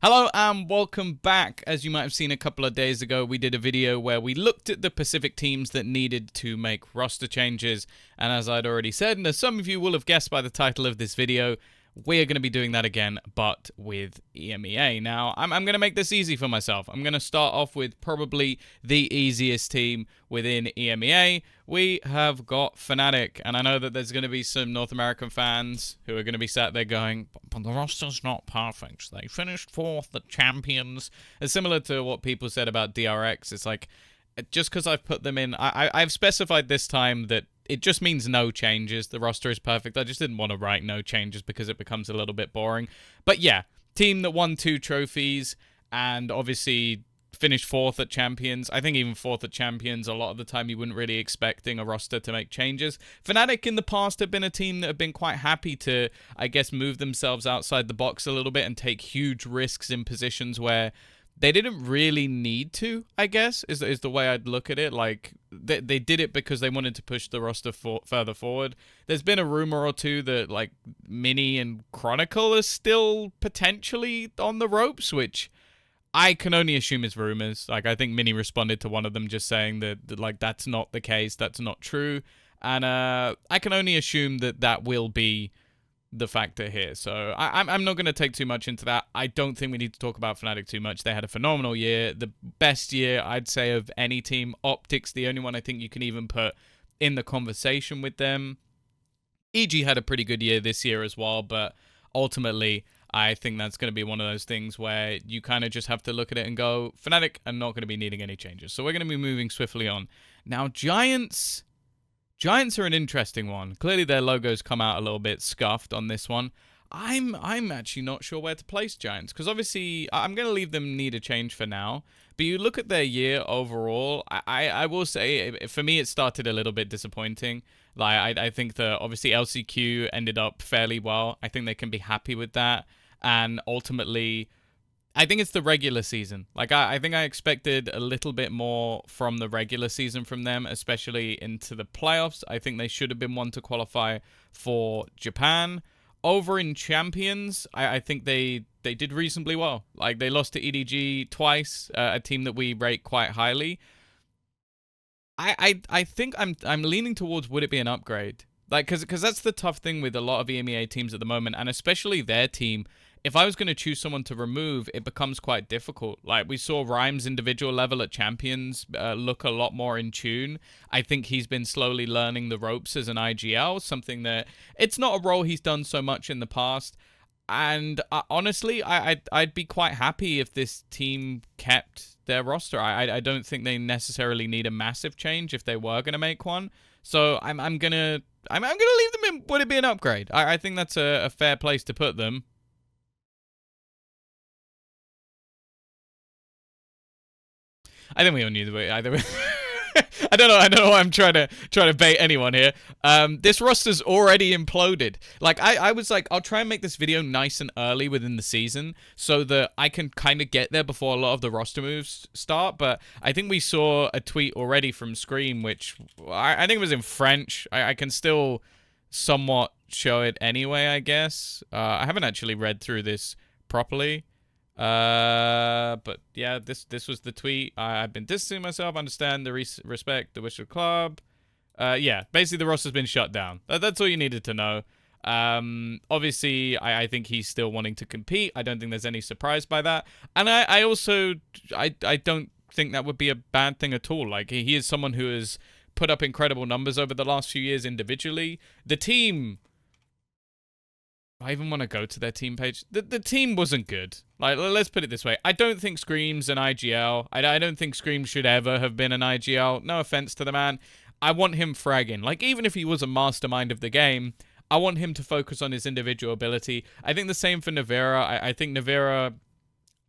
Hello and welcome back. As you might have seen a couple of days ago, we did a video where we looked at the Pacific teams that needed to make roster changes. And as I'd already said, and as some of you will have guessed by the title of this video, we're going to be doing that again, but with EMEA. Now, I'm going to make this easy for myself. I'm going to start off with probably the easiest team within EMEA. We have got Fnatic, and I know that there's going to be some North American fans who are going to be sat there going, but the roster's not perfect. They finished 4th at Champions. It's similar to what people said about DRX. It's like, just because I've put them in, I've specified this time that it just means no changes. The roster is perfect. I just didn't want to write no changes because it becomes a little bit boring. But yeah, team that won 2 trophies and obviously finished 4th at Champions. I think even 4th at Champions, a lot of the time you wouldn't really expecting a roster to make changes. Fnatic in the past have been a team that have been quite happy to, I guess, move themselves outside the box a little bit and take huge risks in positions where they didn't really need to, I guess, is the way I'd look at it. Like, they did it because they wanted to push the roster further forward. There's been a rumor or two that, like, Mini and Chronicle are still potentially on the ropes, which I can only assume is rumors. Like, I think Mini responded to one of them just saying that like, that's not the case, that's not true. And I can only assume that that will be the factor here. So I'm not going to take too much into that. I don't think we need to talk about Fnatic too much. They had a phenomenal year. The best year, I'd say, of any team. Optics, the only one I think you can even put in the conversation with them. EG had a pretty good year this year as well, but ultimately, I think that's going to be one of those things where you kind of just have to look at it and go, Fnatic are not going to be needing any changes. So we're going to be moving swiftly on. Now, Giants are an interesting one. Clearly their logo's come out a little bit scuffed on this one. I'm actually not sure where to place Giants, because obviously I'm going to leave them need a change for now. But you look at their year overall, I will say, for me, it started a little bit disappointing. Like, I think that obviously LCQ ended up fairly well. I think they can be happy with that. And ultimately, I think it's the regular season. Like, I think I expected a little bit more from the regular season from them, especially into the playoffs. I think they should have been one to qualify for Japan. Over in Champions, I think they did reasonably well. Like, they lost to EDG twice, a team that we rate quite highly. I think I'm leaning towards, would it be an upgrade? Like, because that's the tough thing with a lot of EMEA teams at the moment, and especially their team. If I was going to choose someone to remove, it becomes quite difficult. Like, we saw Rhymes' individual level at Champions look a lot more in tune. I think he's been slowly learning the ropes as an IGL, something that it's not a role he's done so much in the past. And honestly, I'd be quite happy if this team kept their roster. I don't think they necessarily need a massive change if they were going to make one. So I'm gonna leave them in. Would it be an upgrade? I think that's a fair place to put them. I think we all knew the way either. I don't know why I'm trying to bait anyone here. This roster's already imploded. Like, I was like, I'll try and make this video nice and early within the season so that I can kind of get there before a lot of the roster moves start. But I think we saw a tweet already from Scream, which I think it was in French. I can still somewhat show it anyway, I guess. I haven't actually read through this properly. But yeah, this was the tweet. I've been distancing myself, understand the respect the wish of the club. Yeah, basically the roster's been shut down. That's all you needed to know. Obviously, I think he's still wanting to compete. I don't think there's any surprise by that. And I also don't think that would be a bad thing at all. Like, he is someone who has put up incredible numbers over the last few years individually. The team, I even want to go to their team page. The team wasn't good. Like, let's put it this way. I don't think Scream's an IGL. I don't think Scream should ever have been an IGL. No offense to the man. I want him fragging. Like, even if he was a mastermind of the game, I want him to focus on his individual ability. I think the same for Navera. I think Navera,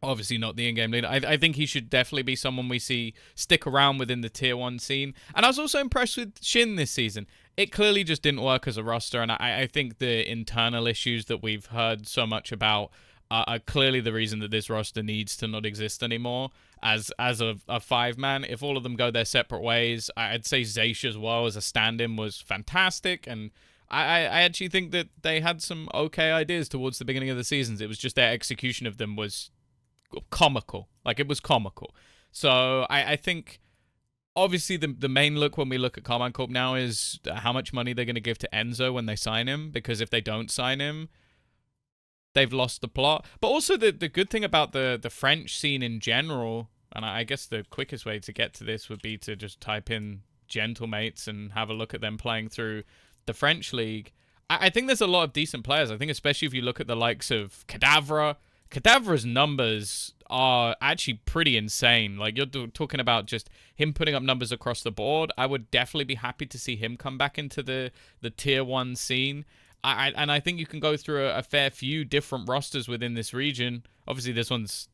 obviously not the in-game leader. I think he should definitely be someone we see stick around within the Tier 1 scene. And I was also impressed with Shin this season. It clearly just didn't work as a roster, and I think the internal issues that we've heard so much about are clearly the reason that this roster needs to not exist anymore as a 5-man. If all of them go their separate ways, I'd say Zaysh as well as a stand-in was fantastic, and I actually think that they had some okay ideas towards the beginning of the seasons. It was just their execution of them was comical. Like, it was comical. So I think, obviously, the main look when we look at Karmine Corp now is how much money they're going to give to Enzo when they sign him. Because if they don't sign him, they've lost the plot. But also, the good thing about the French scene in general, and I guess the quickest way to get to this would be to just type in Gentlemates and have a look at them playing through the French league. I think there's a lot of decent players. I think especially if you look at the likes of Kadavra. Kadavra's numbers are actually pretty insane. Like, you're talking about just him putting up numbers across the board. I would definitely be happy to see him come back into the tier 1 scene. And I think you can go through a fair few different rosters within this region. Obviously, this one's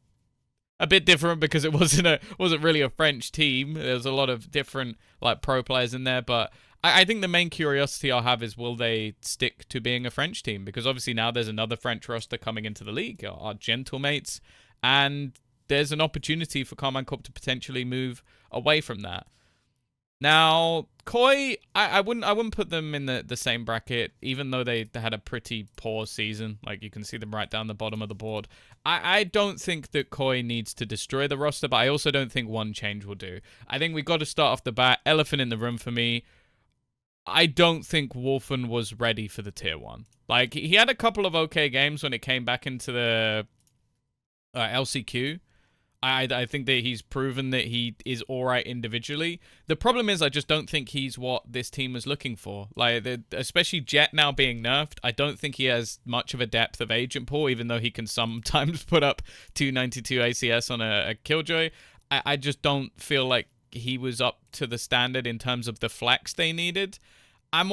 a bit different because it wasn't really a French team. There's a lot of different like pro players in there, but I think the main curiosity I'll have is, will they stick to being a French team? Because obviously now there's another French roster coming into the league, our Gentlemates, and there's an opportunity for Karmine Corp to potentially move away from that. Now, Koi, I wouldn't put them in the same bracket, even though they had a pretty poor season. Like, you can see them right down the bottom of the board. I don't think that Koi needs to destroy the roster, but I also don't think one change will do. I think we got to start off the bat. Elephant in the room for me. I don't think Wolfen was ready for the tier 1. Like, he had a couple of okay games when it came back into the LCQ. I think that he's proven that he is all right individually. The problem is I just don't think he's what this team is looking for. Like, especially Jet now being nerfed, I don't think he has much of a depth of agent pool, even though he can sometimes put up 292 ACS on a Killjoy. I just don't feel like he was up to the standard in terms of the flex they needed. I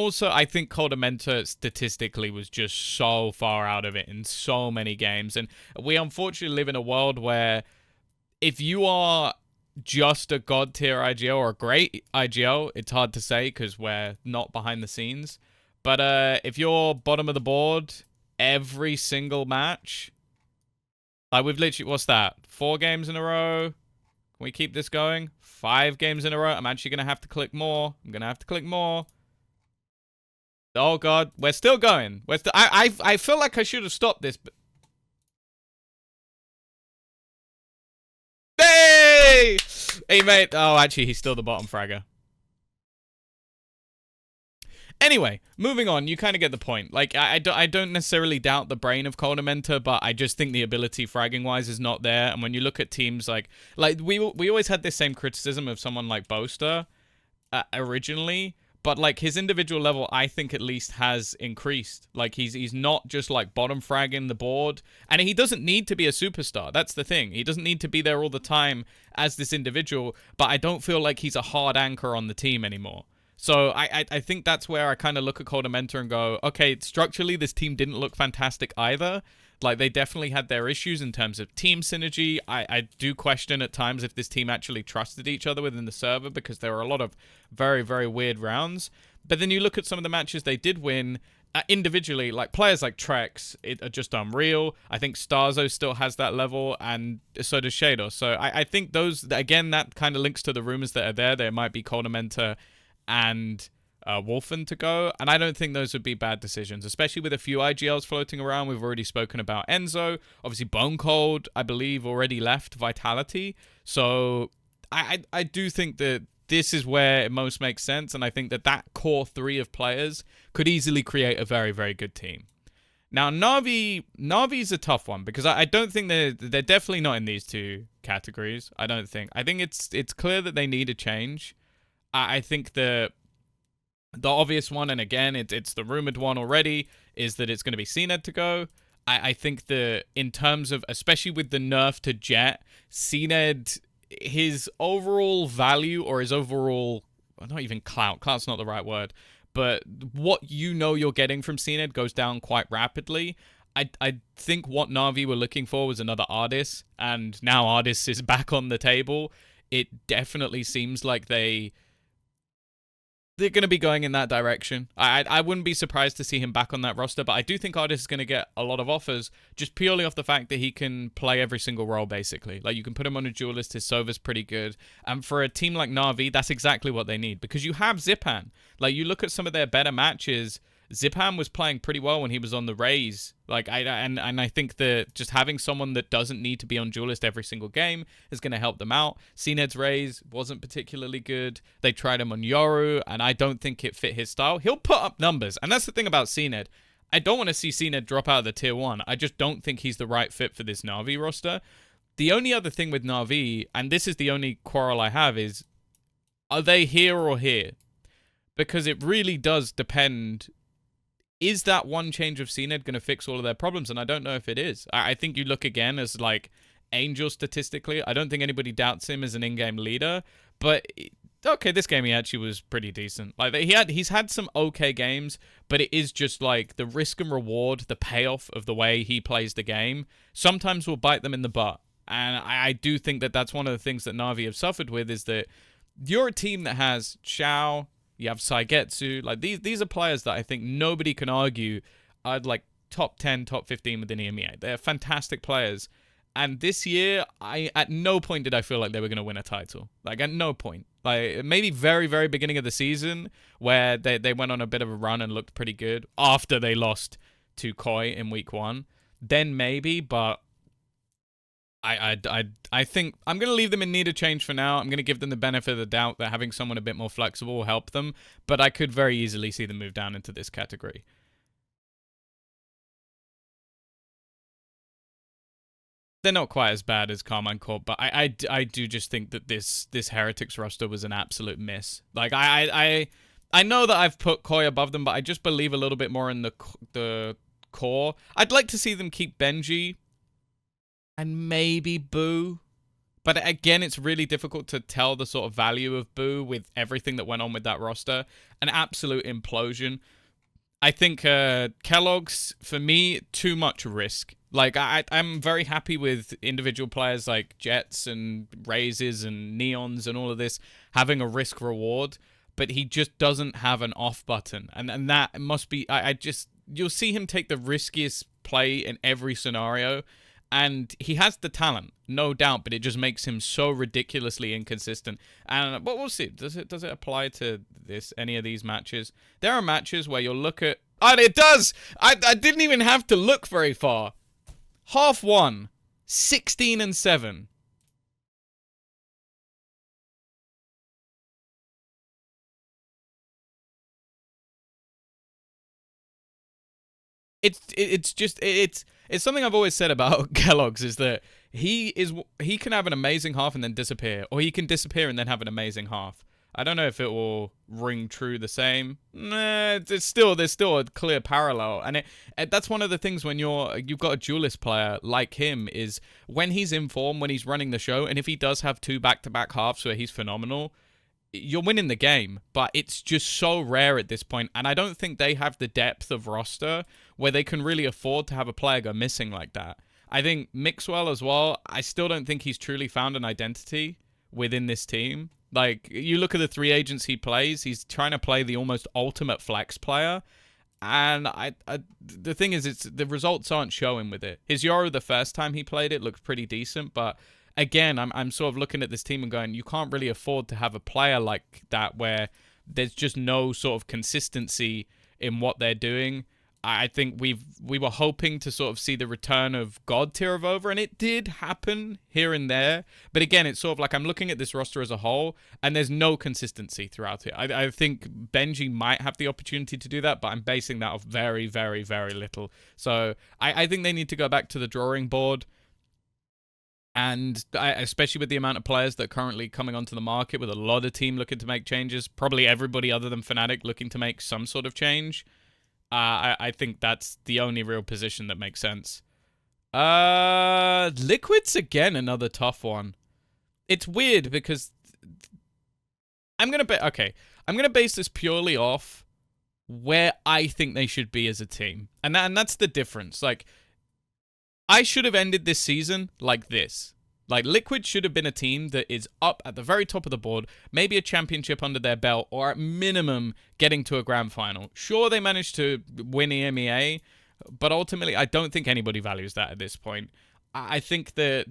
think Coldamenta statistically was just so far out of it in so many games. And we unfortunately live in a world where if you are just a god tier IGL or a great IGL, it's hard to say because we're not behind the scenes. But if you're bottom of the board every single match, like we've literally, what's that? 4 games in a row? Can we keep this going? 5 games in a row? I'm actually going to have to click more. Oh, God. We're still going. I feel like I should have stopped this. But hey! Hey, mate. Oh, actually, he's still the bottom fragger. Anyway, moving on. You kind of get the point. Like, I don't necessarily doubt the brain of Coldamenta, but I just think the ability fragging-wise is not there. And when you look at teams like we always had this same criticism of someone like Boaster originally. But, like, his individual level, I think, at least has increased. Like, he's not just, like, bottom fragging the board. And he doesn't need to be a superstar. That's the thing. He doesn't need to be there all the time as this individual. But I don't feel like he's a hard anchor on the team anymore. So I think that's where I kind of look at Coldamenta and go, okay, structurally, this team didn't look fantastic either. Like, they definitely had their issues in terms of team synergy. I do question at times if this team actually trusted each other within the server because there were a lot of very, very weird rounds. But then you look at some of the matches they did win individually, like players like Trex are just unreal. I think Starzo still has that level, and so does Shadow. So I think those, again, that kind of links to the rumors that are there. There might be Coldamenta and Wolfen to go, and I don't think those would be bad decisions, especially with a few IGLs floating around. We've already spoken about Enzo. Obviously, Bone Cold, I believe, already left Vitality. So I do think that this is where it most makes sense, and I think that core 3 of players could easily create a very, very good team. Now, Na'Vi's a tough one because I don't think they're definitely not in these 2 categories. I don't think. I think it's clear that they need a change. I think the obvious one, and again, it's the rumored one already, is that it's going to be CNED to go. I think that in terms of, especially with the nerf to Jet, CNED, his overall value or his overall, not even clout's not the right word, but what you're getting from CNED goes down quite rapidly. I think what Na'Vi were looking for was another Ardis, and now Ardis is back on the table. It definitely seems like they're going to be going in that direction. I wouldn't be surprised to see him back on that roster, but I do think Ardis is going to get a lot of offers just purely off the fact that he can play every single role, basically. Like, you can put him on a duelist, his Sova's pretty good. And for a team like Na'Vi, that's exactly what they need, because you have Zipan. Like, you look at some of their better matches, Zipham was playing pretty well when he was on the Rays. Like, I think that just having someone that doesn't need to be on Duelist every single game is going to help them out. CNED's Rays wasn't particularly good. They tried him on Yoru, and I don't think it fit his style. He'll put up numbers, and that's the thing about CNED. I don't want to see CNED drop out of the tier 1. I just don't think he's the right fit for this Na'Vi roster. The only other thing with Na'Vi, and this is the only quarrel I have, is are they here or here? Because it really does depend. Is that one change of CNED going to fix all of their problems? And I don't know if it is. I think you look again as like Angel statistically. I don't think anybody doubts him as an in-game leader. But okay, this game he actually was pretty decent. Like he's had some okay games, but it is just like the risk and reward, the payoff of the way he plays the game sometimes will bite them in the butt. And I do think that that's one of the things that Na'Vi have suffered with, is that you're a team that has Xiao, you have Saigetsu. Like these are players that I think nobody can argue are like top 10, top 15 within EMEA. They're fantastic players. And this year, at no point did I feel like they were going to win a title. Like, at no point. Like, maybe very, very beginning of the season, where they went on a bit of a run and looked pretty good after they lost to Koi in week 1. Then maybe, but I think I'm going to leave them in need of change for now. I'm going to give them the benefit of the doubt that having someone a bit more flexible will help them. But I could very easily see them move down into this category. They're not quite as bad as Karmine Corp, but I do just think that this Heretics roster was an absolute miss. Like, I know that I've put Koi above them, but I just believe a little bit more in the core. I'd like to see them keep Benji and maybe Boo. But again, it's really difficult to tell the sort of value of Boo with everything that went on with that roster. An absolute implosion. I think Kellogg's, for me, too much risk. Like, I'm very happy with individual players like Jets and Raises and Neons and all of this having a risk reward, but he just doesn't have an off button. And that must be, you'll see him take the riskiest play in every scenario. And he has the talent, no doubt, but it just makes him so ridiculously inconsistent. And but we'll see. Does it apply to any of these matches? There are matches where you'll look at. Oh, it does. I didn't even have to look very far. Half 1, 16-7. It's something I've always said about Kellogg's, is that he can have an amazing half and then disappear, or he can disappear and then have an amazing half. I don't know if it will ring true the same. Nah, there's still a clear parallel, and that's one of the things when you've got a duelist player like him, is when he's in form, when he's running the show, and if he does have 2 back-to-back halves where he's phenomenal, you're winning the game. But it's just so rare at this point, and I don't think they have the depth of roster where they can really afford to have a player go missing like that. I think Mixwell as well, I still don't think he's truly found an identity within this team. Like, you look at the 3 agents he plays, he's trying to play the almost ultimate flex player, and the thing is, the results aren't showing with it. His Yoru, the first time he played it, looked pretty decent, but again, I'm sort of looking at this team and going, you can't really afford to have a player like that where there's just no sort of consistency in what they're doing. I think we were hoping to sort of see the return of God tier of over, and it did happen here and there. But again, it's sort of like I'm looking at this roster as a whole, and there's no consistency throughout it. I think Benji might have the opportunity to do that, but I'm basing that off very, very, very little. So I think they need to go back to the drawing board. And especially with the amount of players that are currently coming onto the market, with a lot of team looking to make changes, probably everybody other than Fnatic looking to make some sort of change. I think that's the only real position that makes sense. Liquid's again another tough one. It's weird because I'm gonna base this purely off where I think they should be as a team, and that's the difference. Like, I should have ended this season like this. Like, Liquid should have been a team that is up at the very top of the board, maybe a championship under their belt, or at minimum getting to a grand final. Sure, they managed to win EMEA, but ultimately I don't think anybody values that at this point. I think that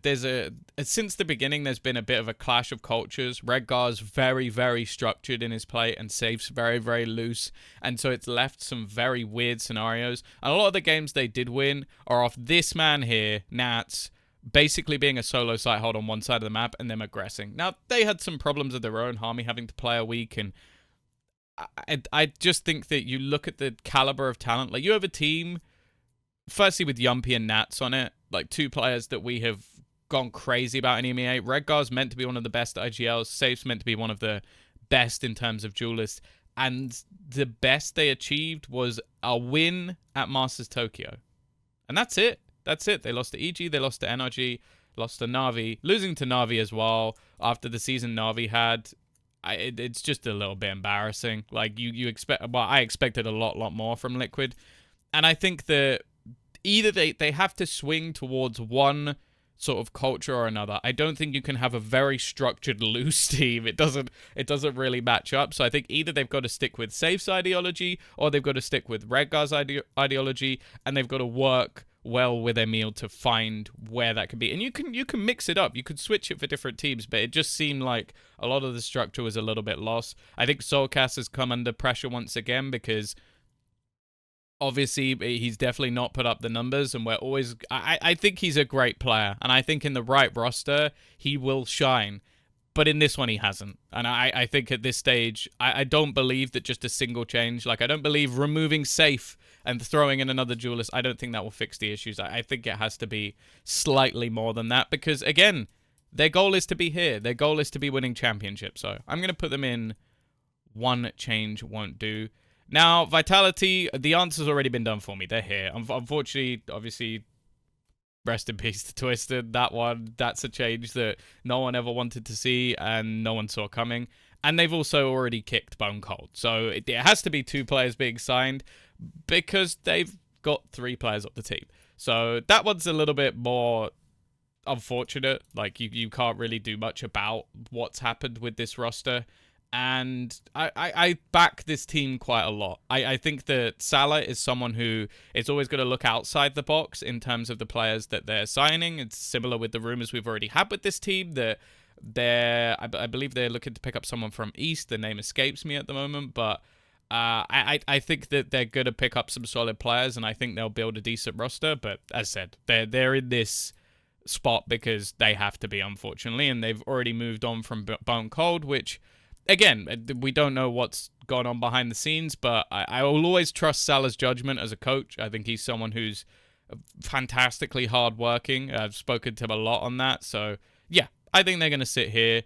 since the beginning, there's been a bit of a clash of cultures. Redgar's very, very structured in his play, and Safe's very, very loose. And so it's left some very weird scenarios. And a lot of the games they did win are off this man here, Nats, basically being a solo site hold on one side of the map and them aggressing. Now, they had some problems of their own, Harmy having to play a week, and I just think that you look at the caliber of talent. Like, you have a team, firstly with Yumpy and Nats on it, like 2 players that we have gone crazy about in EMEA. Redgar's meant to be one of the best IGLs. Safe's meant to be one of the best in terms of duelists. And the best they achieved was a win at Masters Tokyo. And that's it. That's it. They lost to EG, they lost to NRG, lost to Na'Vi. Losing to Na'Vi as well after the season Na'Vi had, it's just a little bit embarrassing. Like, you expect, well, I expected a lot more from Liquid. And I think that either they have to swing towards one sort of culture or another. I don't think you can have a very structured, loose team. It doesn't really match up. So I think either they've got to stick with Safe's ideology, or they've got to stick with Redgar's ideology, and they've got to work well with Emil to find where that could be. And you can mix it up. You could switch it for different teams, but it just seemed like a lot of the structure was a little bit lost. I think Soulcast has come under pressure once again because obviously he's definitely not put up the numbers, and we're always... I think he's a great player, and I think in the right roster, he will shine. But in this one, he hasn't. And I think at this stage, I don't believe that just a single change, like I don't believe removing Safe and throwing in another duelist, I don't think that will fix the issues. I think it has to be slightly more than that because, again, their goal is to be here. Their goal is to be winning championships. So I'm going to put them in one change won't do. Now, Vitality, the answer's already been done for me. They're here. Unfortunately, obviously, rest in peace to Twisted. That's a change that no one ever wanted to see and no one saw coming. And they've also already kicked Bone Cold. So it has to be 2 players being signed because they've got 3 players off the team. So that one's a little bit more unfortunate. Like, you can't really do much about what's happened with this roster. And I back this team quite a lot. I think that Salah is someone who is always going to look outside the box in terms of the players that they're signing. It's similar with the rumors we've already had with this team. That I believe they're looking to pick up someone from East. The name escapes me at the moment. But I think that they're going to pick up some solid players. And I think they'll build a decent roster. But as I said, they're in this spot because they have to be, unfortunately. And they've already moved on from Bone Cold, which... Again, we don't know what's gone on behind the scenes, but I will always trust Salah's judgment as a coach. I think he's someone who's fantastically hardworking. I've spoken to him a lot on that. So, yeah, I think they're going to sit here.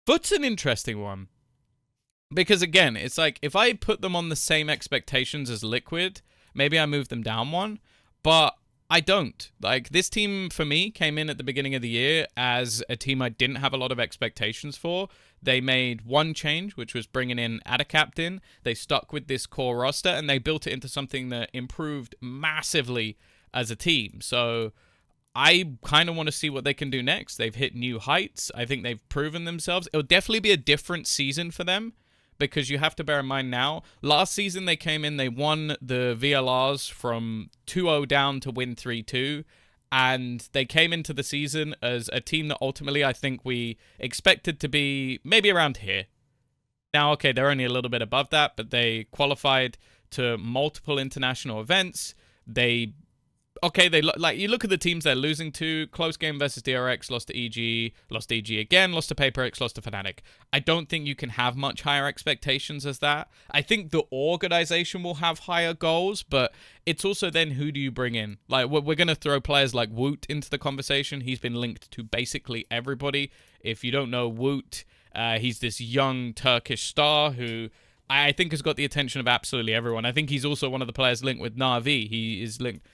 FUT's an interesting one. Because, again, it's like, if I put them on the same expectations as Liquid, maybe I move them down one. But I don't. Like, this team, for me, came in at the beginning of the year as a team I didn't have a lot of expectations for. They made one change, which was bringing in a captain. They stuck with this core roster, and they built it into something that improved massively as a team. So I kind of want to see what they can do next. They've hit new heights. I think they've proven themselves. It'll definitely be a different season for them. Because you have to bear in mind now, last season they came in, they won the VLRs from 2-0 down to win 3-2. And they came into the season as a team that ultimately I think we expected to be maybe around here. Now, okay, they're only a little bit above that, but they qualified to multiple international events. Like, you look at the teams they're losing to. Close game versus DRX, lost to EG again, lost to PaperX, lost to Fnatic. I don't think you can have much higher expectations as that. I think the organization will have higher goals, but it's also then who do you bring in? Like, we're going to throw players like Woot into the conversation. He's been linked to basically everybody. If you don't know Woot, he's this young Turkish star who I think has got the attention of absolutely everyone. I think he's also one of the players linked with Na'Vi. He is linked...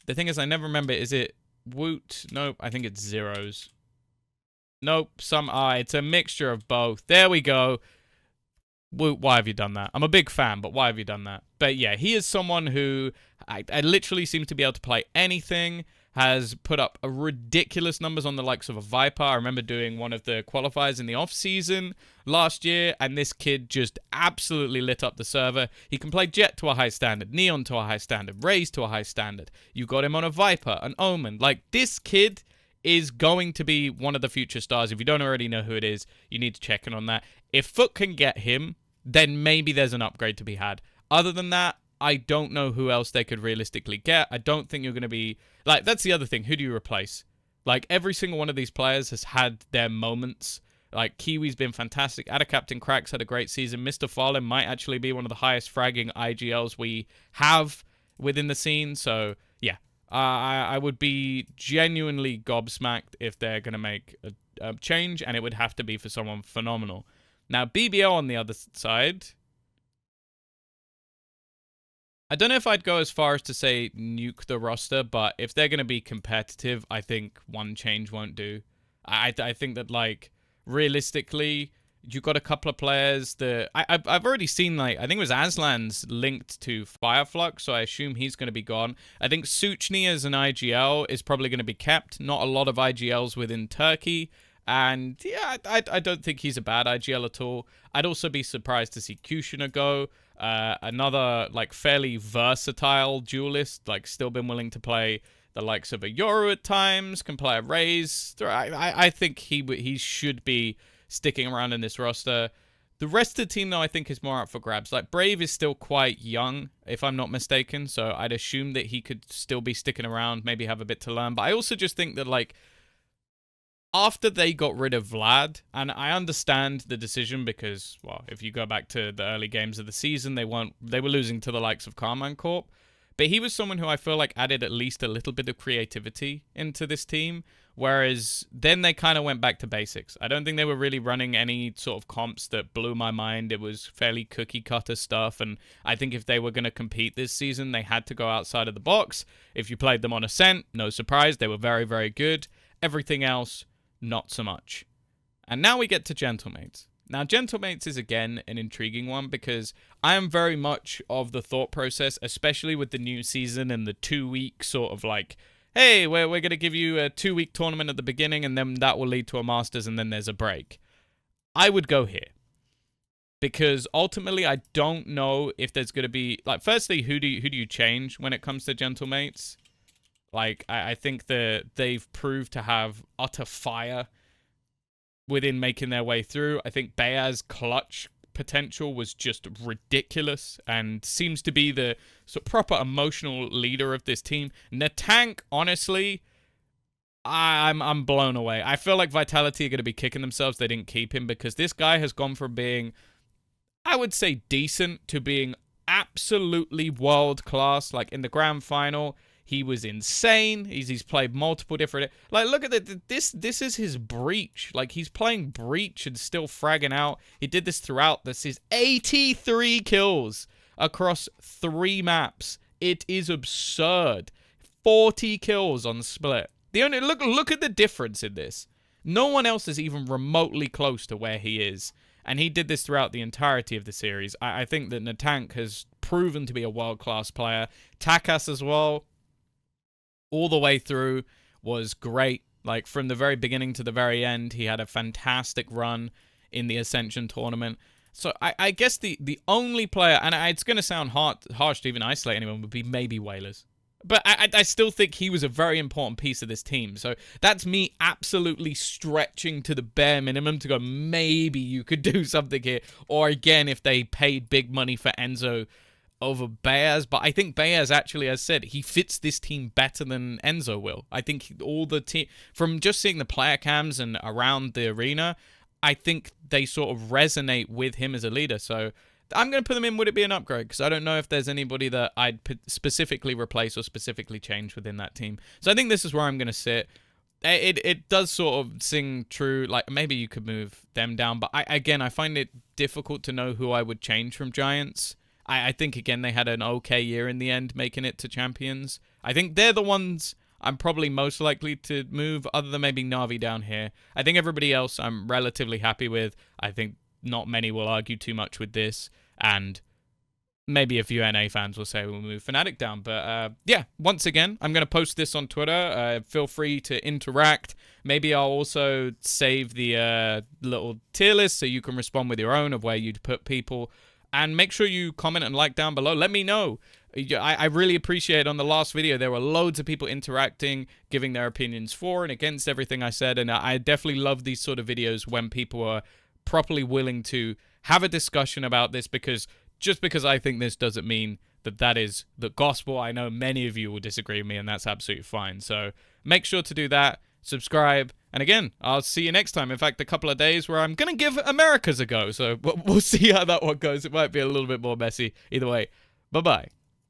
The thing is, I never remember, is it Woot? Nope, I think it's Zeros. Nope, it's a mixture of both. There we go. Woot, why have you done that? I'm a big fan, but why have you done that? But yeah, he is someone who I literally seem to be able to play anything, has put up a ridiculous numbers on the likes of a Viper. I remember doing one of the qualifiers in the off-season last year, and this kid just absolutely lit up the server. He can play Jett to a high standard, Neon to a high standard, Raze to a high standard. You got him on a Viper, an Omen. Like, this kid is going to be one of the future stars. If you don't already know who it is, you need to check in on that. If FUT can get him, then maybe there's an upgrade to be had. Other than that, I don't know who else they could realistically get. I don't think you're going to be... Like, that's the other thing. Who do you replace? Like, every single one of these players has had their moments. Like, Kiwi's been fantastic. Ada Captain Cracks had a great season. Mr. Fallen might actually be one of the highest fragging IGLs we have within the scene. So, yeah. I would be genuinely gobsmacked if they're going to make a change, and it would have to be for someone phenomenal. Now, BBL on the other side... I don't know if I'd go as far as to say nuke the roster, but if they're going to be competitive, I think one change won't do. I think that, like, realistically, you got a couple of players that... I've already seen, like, I think it was Aslan's linked to Fireflux, so I assume he's going to be gone. I think Suchny as an IGL is probably going to be kept. Not a lot of IGLs within Turkey. And, yeah, I don't think he's a bad IGL at all. I'd also be surprised to see Kushner go. Another, like, fairly versatile duelist, like, still been willing to play the likes of a Yoru at times, can play a Raze. I think he should be sticking around in this roster. The rest of the team, though, I think is more up for grabs. Like, Brave is still quite young, if I'm not mistaken, so I'd assume that he could still be sticking around, maybe have a bit to learn. But I also just think that, like, after they got rid of Vlad, and I understand the decision because, well, if you go back to the early games of the season, they were losing to the likes of Karmine Corp. But he was someone who I feel like added at least a little bit of creativity into this team, whereas then they kind of went back to basics. I don't think they were really running any sort of comps that blew my mind. It was fairly cookie-cutter stuff, and I think if they were going to compete this season, they had to go outside of the box. If you played them on Ascent, no surprise, they were very, very good. Everything else, not so much. And now we get to Gentlemates. Now, Gentlemates is, again, an intriguing one because I am very much of the thought process, especially with the new season and the 2-week sort of like, hey, we're going to give you a 2-week tournament at the beginning and then that will lead to a Masters and then there's a break. I would go here. Because ultimately, I don't know if there's going to be... Like, firstly, who do you change when it comes to Gentlemates? Like, I think that they've proved to have utter fire within making their way through. I think Bear's clutch potential was just ridiculous and seems to be the sort of proper emotional leader of this team. Natank, honestly, I'm blown away. I feel like Vitality are going to be kicking themselves they didn't keep him because this guy has gone from being, I would say, decent to being absolutely world class. Like in the grand final, he was insane. He's played multiple different... Like, look at this. This is his Breach. Like, he's playing Breach and still fragging out. He did this throughout. This is 83 kills across 3 maps. It is absurd. 40 kills on Split. The only look at the difference in this. No one else is even remotely close to where he is. And he did this throughout the entirety of the series. I think that Natank has proven to be a world-class player. Takas as well, all the way through, was great. Like, from the very beginning to the very end, he had a fantastic run in the Ascension tournament. So I guess the only player, and it's going to sound harsh to even isolate anyone, would be maybe Whalers. But I still think he was a very important piece of this team. So that's me absolutely stretching to the bare minimum to go, maybe you could do something here. Or again, if they paid big money for Enzo over Bears. But I think Bears actually, as said, he fits this team better than Enzo will. I think all the team, from just seeing the player cams and around the arena, I think they sort of resonate with him as a leader. So I'm going to put them in, would it be an upgrade? Because I don't know if there's anybody that I'd specifically replace or specifically change within that team. So I think this is where I'm going to sit. It does sort of sing true. Like, maybe you could move them down. But I find it difficult to know who I would change from Giants. I think, again, they had an okay year in the end, making it to champions. I think they're the ones I'm probably most likely to move, other than maybe Na'Vi down here. I think everybody else I'm relatively happy with. I think not many will argue too much with this. And maybe a few NA fans will say we'll move Fnatic down. But yeah, once again, I'm going to post this on Twitter. Feel free to interact. Maybe I'll also save the little tier list so you can respond with your own of where you'd put people. And make sure you comment and like down below. Let me know. I really appreciate on the last video, there were loads of people interacting, giving their opinions for and against everything I said. And I definitely love these sort of videos when people are properly willing to have a discussion about this, because just because I think this doesn't mean that that is the gospel. I know many of you will disagree with me, and that's absolutely fine. So make sure to do that. Subscribe. And again, I'll see you next time. In fact, a couple of days where I'm going to give Americas a go. So we'll see how that one goes. It might be a little bit more messy. Either way, bye-bye.